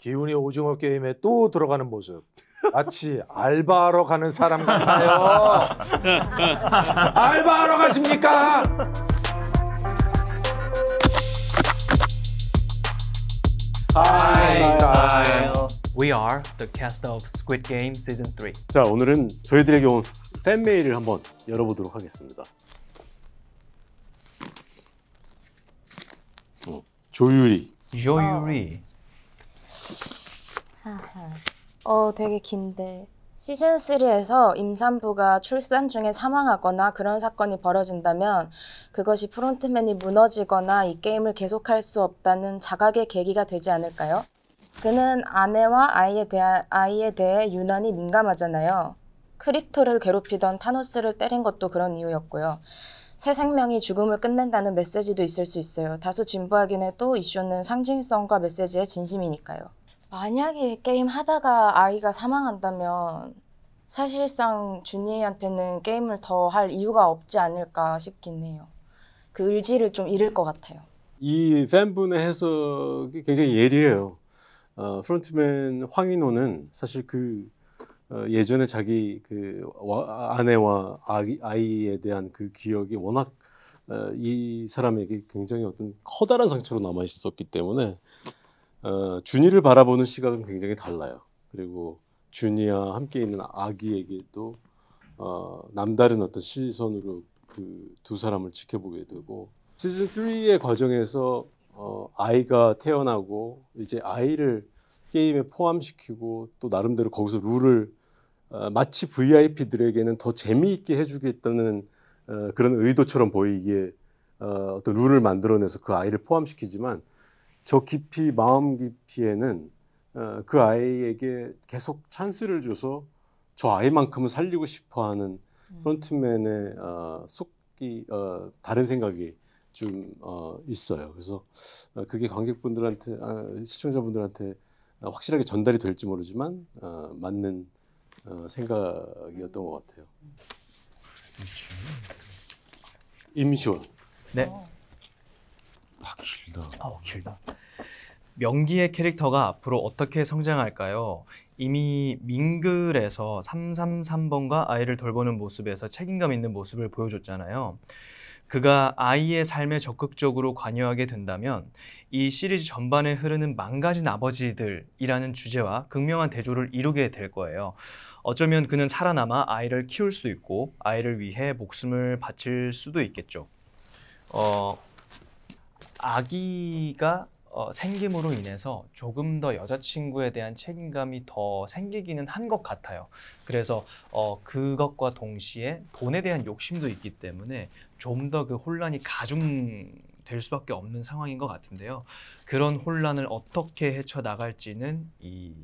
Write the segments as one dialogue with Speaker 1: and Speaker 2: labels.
Speaker 1: 기훈이 오징어 게임에 또 들어가는 모습. 마치 알바하러 가는 사람 같아요. 알바하러 가십니까?
Speaker 2: Hi. We are the cast of Squid Game Season 3.
Speaker 3: 자, 오늘은 저희들에게 온 팬메일을 한번 열어보도록 하겠습니다. 조유리.
Speaker 2: 조유리.
Speaker 4: 되게 긴데. 시즌 3에서 임산부가 출산 중에 사망하거나 그런 사건이 벌어진다면 그것이 프론트맨이 무너지거나 이 게임을 계속할 수 없다는 자각의 계기가 되지 않을까요? 그는 아내와 아이에 대해 유난히 민감하잖아요. 크립토를 괴롭히던 타노스를 때린 것도 그런 이유였고요. 새 생명이 죽음을 끝낸다는 메시지도 있을 수 있어요. 다소 진부하긴 해도 이쇼는 상징성과 메시지의 진심이니까요. 만약에 게임 하다가 아이가 사망한다면 사실상 준이한테는 게임을 더 할 이유가 없지 않을까 싶긴 해요. 그 의지를 좀 잃을 것 같아요.
Speaker 3: 이 팬분의 해석이 굉장히 예리해요. 프론트맨 황인호는 사실 예전에 자기 아내와 아이에 대한 그 기억이 워낙 이 사람에게 굉장히 어떤 커다란 상처로 남아 있었기 때문에 준이를 바라보는 시각은 굉장히 달라요. 그리고 준이와 함께 있는 아기에게도 남다른 어떤 시선으로 그 두 사람을 지켜보게 되고, 시즌 3의 과정에서 아이가 태어나고 이제 아이를 게임에 포함시키고 또 나름대로 거기서 룰을 마치 VIP들에게는 더 재미있게 해주겠다는 그런 의도처럼 보이기에 어떤 룰을 만들어내서 그 아이를 포함시키지만, 저 마음 깊이에는 그 아이에게 계속 찬스를 줘서 저 아이만큼은 살리고 싶어하는 프론트맨의 다른 생각이 좀 있어요. 그래서 그게 관객분들한테, 시청자분들한테 확실하게 전달이 될지 모르지만 맞는 생각이었던 것 같아요. 임시원.
Speaker 2: 네.
Speaker 3: 길다.
Speaker 2: 길다. 명기의 캐릭터가 앞으로 어떻게 성장할까요? 이미 민글에서 333번가 아이를 돌보는 모습에서 책임감 있는 모습을 보여줬잖아요. 그가 아이의 삶에 적극적으로 관여하게 된다면 이 시리즈 전반에 흐르는 망가진 아버지들이라는 주제와 극명한 대조를 이루게 될 거예요. 어쩌면 그는 살아남아 아이를 키울 수도 있고 아이를 위해 목숨을 바칠 수도 있겠죠. 아기가 생김으로 인해서 조금 더 여자친구에 대한 책임감이 더 생기기는 한 것 같아요. 그래서 그것과 동시에 돈에 대한 욕심도 있기 때문에 좀 더 그 혼란이 가중될 수밖에 없는 상황인 것 같은데요. 그런 혼란을 어떻게 헤쳐나갈지는 이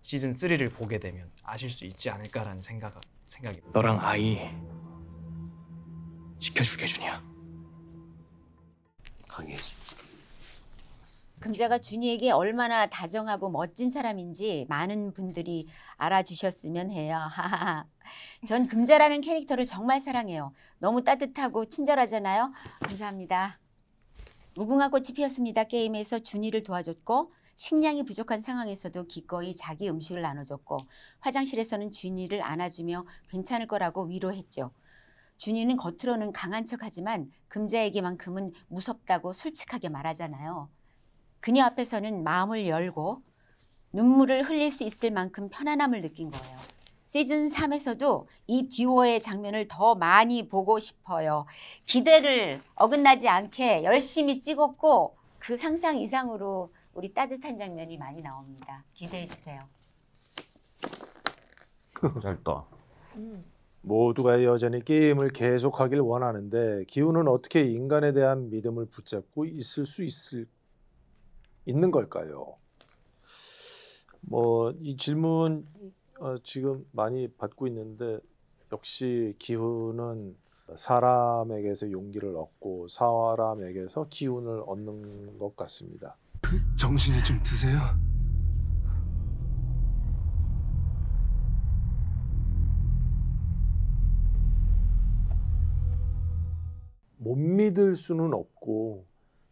Speaker 2: 시즌 3를 보게 되면 아실 수 있지 않을까라는 생각입니다. 너랑 아이 지켜줄게, 준이야.
Speaker 3: 강해지.
Speaker 5: 금자가 준이에게 얼마나 다정하고 멋진 사람인지 많은 분들이 알아주셨으면 해요. 전 금자라는 캐릭터를 정말 사랑해요. 너무 따뜻하고 친절하잖아요. 감사합니다. 무궁화 꽃이 피었습니다. 게임에서 준이를 도와줬고, 식량이 부족한 상황에서도 기꺼이 자기 음식을 나눠줬고, 화장실에서는 준이를 안아주며 괜찮을 거라고 위로했죠. 준이는 겉으로는 강한 척하지만 금자에게만큼은 무섭다고 솔직하게 말하잖아요. 그녀 앞에서는 마음을 열고 눈물을 흘릴 수 있을 만큼 편안함을 느낀 거예요. 시즌 3에서도 이 듀오의 장면을 더 많이 보고 싶어요. 기대를 어긋나지 않게 열심히 찍었고 그 상상 이상으로 우리 따뜻한 장면이 많이 나옵니다. 기대해 주세요.
Speaker 6: 짧다.
Speaker 1: 모두가 여전히 게임을 계속하길 원하는데 기훈은 어떻게 인간에 대한 믿음을 붙잡고 있을 수 있는 걸까요? 이 질문 지금 많이 받고 있는데, 역시 기훈은 사람에게서 용기를 얻고 사람에게서 기운을 얻는 것 같습니다.
Speaker 7: 정신이 좀 드세요?
Speaker 1: 못 믿을 수는 없고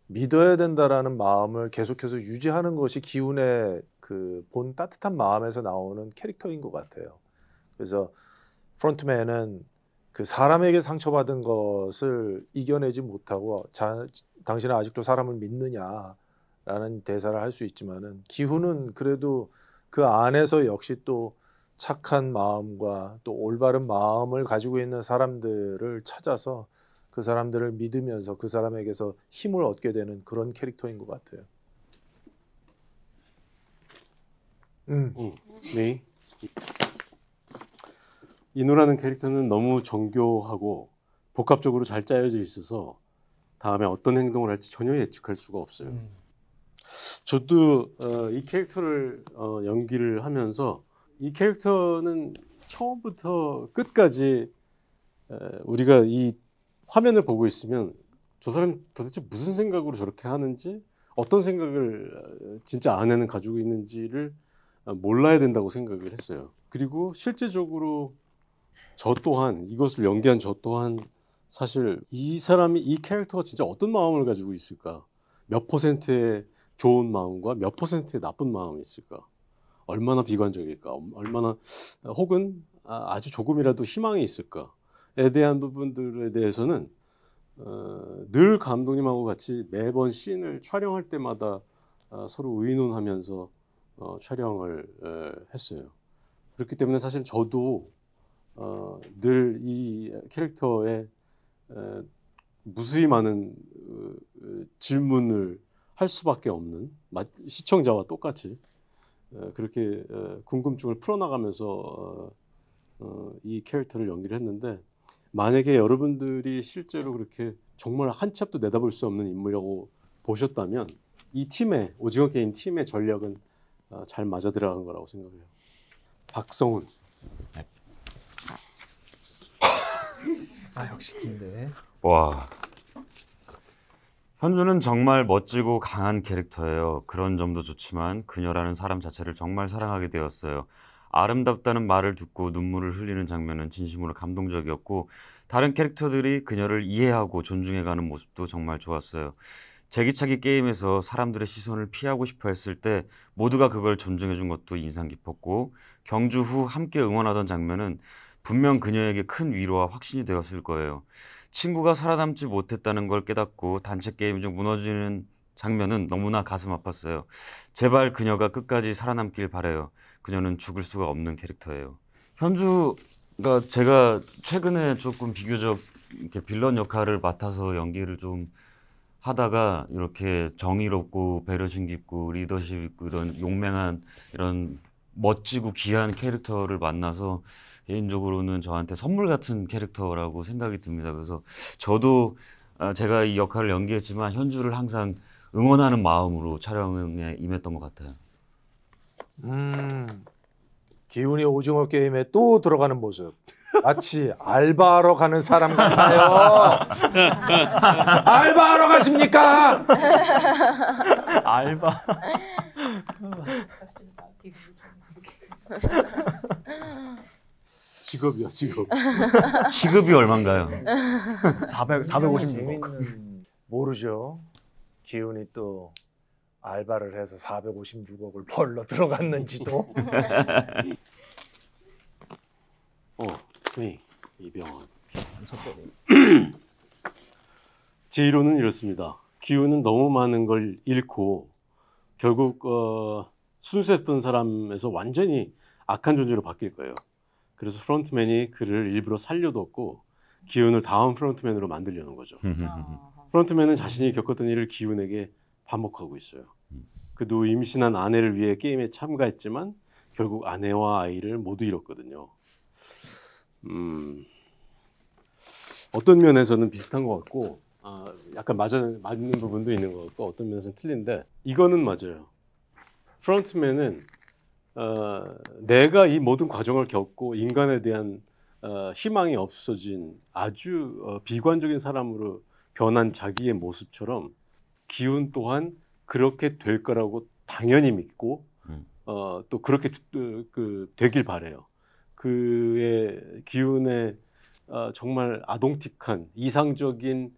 Speaker 1: 믿어야 된다라는 마음을 계속해서 유지하는 것이 기훈의 그 본 따뜻한 마음에서 나오는 캐릭터인 것 같아요. 그래서 프론트맨은 그 사람에게 상처받은 것을 이겨내지 못하고 당신은 아직도 사람을 믿느냐라는 대사를 할 수 있지만은 기훈은 그래도 그 안에서 역시 또 착한 마음과 또 올바른 마음을 가지고 있는 사람들을 찾아서 그 사람들을 믿으면서 그 사람에게서 힘을 얻게 되는 그런 캐릭터인 것 같아요.
Speaker 3: 스미. 이누라는 캐릭터는 너무 정교하고 복합적으로 잘 짜여져 있어서 다음에 어떤 행동을 할지 전혀 예측할 수가 없어요. 저도 이 캐릭터를 연기를 하면서 이 캐릭터는 처음부터 끝까지 우리가 이 화면을 보고 있으면 저 사람이 도대체 무슨 생각으로 저렇게 하는지 어떤 생각을 진짜 안에는 가지고 있는지를 몰라야 된다고 생각을 했어요. 그리고 실제적으로 저 또한 이것을 연기한 저 또한 사실 이 사람이 이 캐릭터가 진짜 어떤 마음을 가지고 있을까? 몇 퍼센트의 좋은 마음과 몇 퍼센트의 나쁜 마음이 있을까? 얼마나 비관적일까? 얼마나 혹은 아주 조금이라도 희망이 있을까에 대한 부분들에 대해서는 늘 감독님하고 같이 매번 씬을 촬영할 때마다 서로 의논하면서 촬영을 했어요. 그렇기 때문에 사실 저도 늘 이 캐릭터에 무수히 많은 질문을 할 수밖에 없는 시청자와 똑같이 그렇게 궁금증을 풀어나가면서 이 캐릭터를 연기를 했는데 만약에 여러분들이 실제로 그렇게 정말 한 치 앞도 내다볼 수 없는 인물이라고 보셨다면 이 팀의 오징어 게임 팀의 전략은 잘 맞아 들어간 거라고 생각해요. 박성훈.
Speaker 2: 역시 긴데.
Speaker 6: 와. 현주는 정말 멋지고 강한 캐릭터예요. 그런 점도 좋지만 그녀라는 사람 자체를 정말 사랑하게 되었어요. 아름답다는 말을 듣고 눈물을 흘리는 장면은 진심으로 감동적이었고 다른 캐릭터들이 그녀를 이해하고 존중해가는 모습도 정말 좋았어요. 제기차기 게임에서 사람들의 시선을 피하고 싶어 했을 때 모두가 그걸 존중해준 것도 인상 깊었고 경주 후 함께 응원하던 장면은 분명 그녀에게 큰 위로와 확신이 되었을 거예요. 친구가 살아남지 못했다는 걸 깨닫고 단체 게임 중 무너지는 장면은 너무나 가슴 아팠어요. 제발 그녀가 끝까지 살아남길 바라요. 그녀는 죽을 수가 없는 캐릭터예요. 현주가 제가 최근에 조금 비교적 이렇게 빌런 역할을 맡아서 연기를 좀 하다가 이렇게 정의롭고 배려심 깊고 리더십 있고 이런 용맹한 이런 멋지고 귀한 캐릭터를 만나서 개인적으로는 저한테 선물 같은 캐릭터라고 생각이 듭니다. 그래서 저도 제가 이 역할을 연기했지만 현주를 항상 응원하는 마음으로 촬영에 임했던 것 같아요.
Speaker 1: 기훈이 오징어 게임에 또 들어가는 모습. 마치 알바하러 가는 사람 같아요. 알바하러 가십니까?
Speaker 2: 알바.
Speaker 3: 직업이요, 직업.
Speaker 6: 시급이 얼마인가요?
Speaker 2: 456억.
Speaker 1: 모르죠. 기훈이 또 알바를 해서 456억을 벌러 들어갔는지도.
Speaker 3: 스미 이병헌. 제 이론은 이렇습니다. 기훈은 너무 많은 걸 잃고 결국 순수했던 사람에서 완전히 악한 존재로 바뀔 거예요. 그래서 프론트맨이 그를 일부러 살려뒀고 기훈을 다음 프론트맨으로 만들려는 거죠. 프론트맨은 자신이 겪었던 일을 기훈에게 반복하고 있어요. 그도 임신한 아내를 위해 게임에 참가했지만 결국 아내와 아이를 모두 잃었거든요. 어떤 면에서는 비슷한 것 같고 약간 맞는 부분도 있는 것 같고 어떤 면에서는 틀린데 이거는 맞아요. 프론트맨은 내가 이 모든 과정을 겪고 인간에 대한 희망이 없어진 아주 비관적인 사람으로 변한 자기의 모습처럼 기훈 또한 그렇게 될 거라고 당연히 믿고 또 그렇게 되길 바래요. 그의 기훈의 정말 아동틱한 이상적인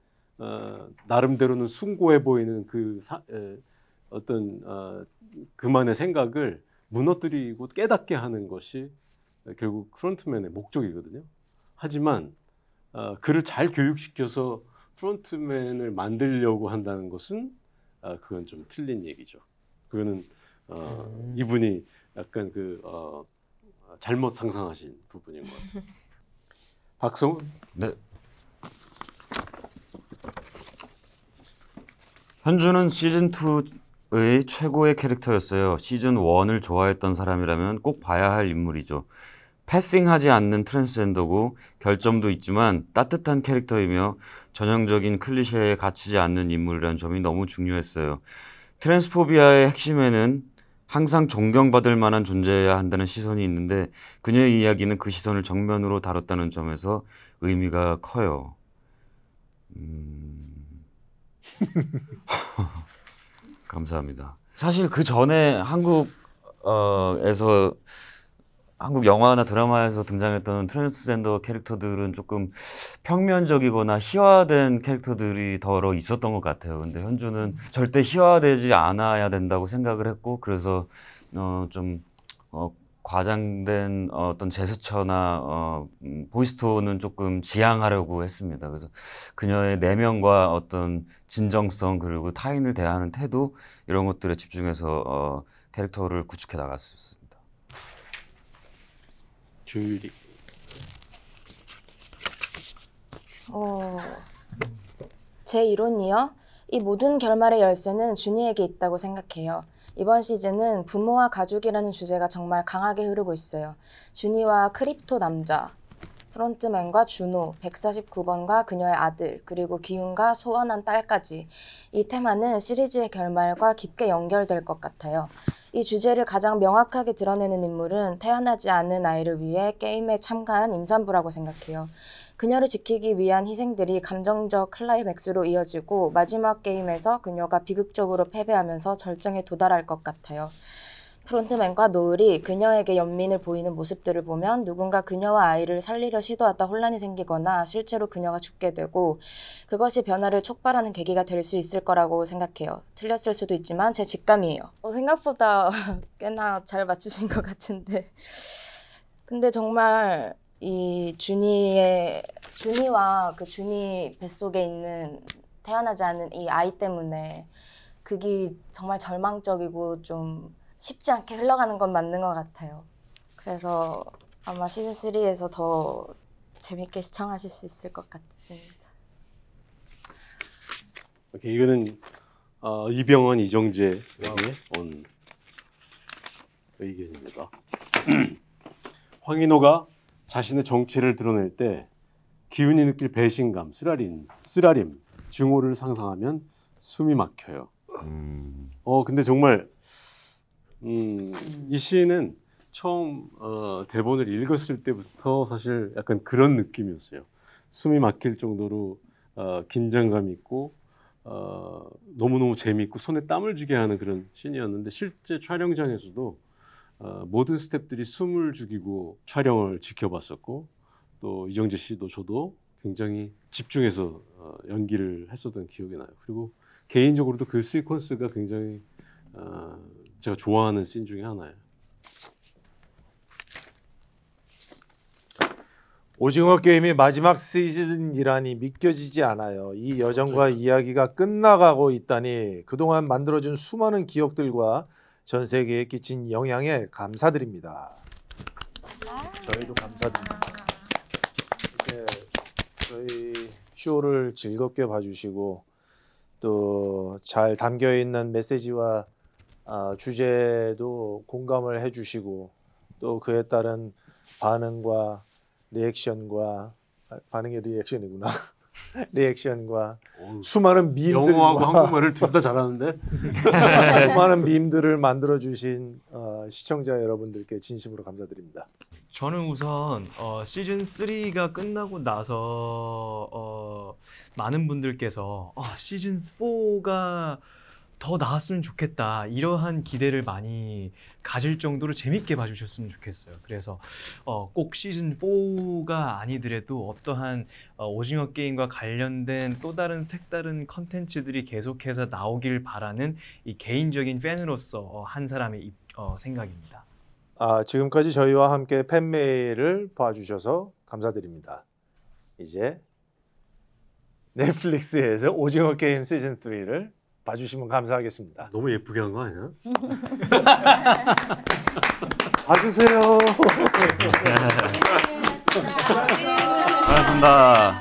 Speaker 3: 나름대로는 숭고해 보이는 어떤 그만의 생각을 무너뜨리고 깨닫게 하는 것이 결국 프론트맨의 목적이거든요. 하지만 그를 잘 교육시켜서 프론트맨을 만들려고 한다는 것은 그건 좀 틀린 얘기죠. 그거는 이분이 약간 잘못 상상하신 부분인 것 같아요. 박성훈?
Speaker 6: 네. 현주는 시즌 2의 최고의 캐릭터였어요. 시즌 1을 좋아했던 사람이라면 꼭 봐야 할 인물이죠. 패싱하지 않는 트랜스젠더고 결점도 있지만 따뜻한 캐릭터이며 전형적인 클리셰에 갇히지 않는 인물이라는 점이 너무 중요했어요. 트랜스포비아의 핵심에는 항상 존경받을 만한 존재여야 한다는 시선이 있는데 그녀의 이야기는 그 시선을 정면으로 다뤘다는 점에서 의미가 커요. 감사합니다. 사실 그 전에 한국에서 한국 영화나 드라마에서 등장했던 트랜스젠더 캐릭터들은 조금 평면적이거나 희화된 캐릭터들이 더러 있었던 것 같아요. 근데 현주는 절대 희화되지 않아야 된다고 생각을 했고, 그래서 좀 과장된 어떤 제스처나 보이스톤은 조금 지양하려고 했습니다. 그래서 그녀의 내면과 어떤 진정성 그리고 타인을 대하는 태도 이런 것들에 집중해서 캐릭터를 구축해 나갔습니다.
Speaker 3: 줄리.
Speaker 4: 제 이론이요. 이 모든 결말의 열쇠는 준이에게 있다고 생각해요. 이번 시즌은 부모와 가족이라는 주제가 정말 강하게 흐르고 있어요. 준이와 크립토 남자, 프론트맨과 준호, 149번과 그녀의 아들, 그리고 기훈과 소원한 딸까지. 이 테마는 시리즈의 결말과 깊게 연결될 것 같아요. 이 주제를 가장 명확하게 드러내는 인물은 태어나지 않은 아이를 위해 게임에 참가한 임산부라고 생각해요. 그녀를 지키기 위한 희생들이 감정적 클라이맥스로 이어지고 마지막 게임에서 그녀가 비극적으로 패배하면서 절정에 도달할 것 같아요. 프론트맨과 노을이 그녀에게 연민을 보이는 모습들을 보면 누군가 그녀와 아이를 살리려 시도하다 혼란이 생기거나 실제로 그녀가 죽게 되고 그것이 변화를 촉발하는 계기가 될 수 있을 거라고 생각해요. 틀렸을 수도 있지만 제 직감이에요. 생각보다 꽤나 잘 맞추신 것 같은데 근데 정말 이 준이와 그 준이 뱃속에 있는 태어나지 않은 이 아이 때문에 극이 정말 절망적이고 좀 쉽지 않게 흘러가는 건 맞는 것 같아요. 그래서 아마 시즌 3에서 더 재밌게 시청하실 수 있을 것 같습니다.
Speaker 3: 오케이, 이거는 이병헌, 이정재에게 온 의견입니다. 황인호가 자신의 정체를 드러낼 때 기훈이 느낄 배신감, 쓰라림, 증오를 상상하면 숨이 막혀요. 근데 정말 이 시는 처음 대본을 읽었을 때부터 사실 약간 그런 느낌이었어요. 숨이 막힐 정도로 긴장감 있고 너무너무 재미있고 손에 땀을 쥐게 하는 그런 씬이었는데 실제 촬영장에서도 모든 스태프들이 숨을 죽이고 촬영을 지켜봤었고 또 이정재 씨도 저도 굉장히 집중해서 연기를 했었던 기억이 나요. 그리고 개인적으로도 그 시퀀스가 굉장히 제가 좋아하는 씬 중에 하나예요.
Speaker 1: 오징어 게임이 마지막 시즌이라니 믿겨지지 않아요. 이 여정과 이야기가 끝나가고 있다니 그동안 만들어준 수많은 기억들과 전 세계에 끼친 영향에 감사드립니다. 저희도 감사드립니다. 이렇게 저희 쇼를 즐겁게 봐주시고 또 잘 담겨있는 메시지와 주제도 공감을 해주시고 또 그에 따른 반응과 리액션과 반응의 리액션이구나. 리액션과 수많은 밈들과
Speaker 3: 영어하고 한국말을 둘 다 잘하는데
Speaker 1: 수많은 밈들을 만들어주신 시청자 여러분들께 진심으로 감사드립니다.
Speaker 2: 저는 우선 시즌 3가 끝나고 나서 많은 분들께서 시즌 4가 더 나았으면 좋겠다 이러한 기대를 많이 가질 정도로 재밌게 봐주셨으면 좋겠어요. 그래서 꼭 시즌 4가 아니더라도 어떠한 오징어 게임과 관련된 또 다른 색다른 컨텐츠들이 계속해서 나오길 바라는 이 개인적인 팬으로서 한 사람의 생각입니다.
Speaker 1: 지금까지 저희와 함께 팬메일을 봐주셔서 감사드립니다. 이제 넷플릭스에서 오징어 게임 시즌 3를 봐주시면 감사하겠습니다.
Speaker 3: 너무 예쁘게 한 거 아니야?
Speaker 1: 봐주세요.
Speaker 6: 고맙습니다.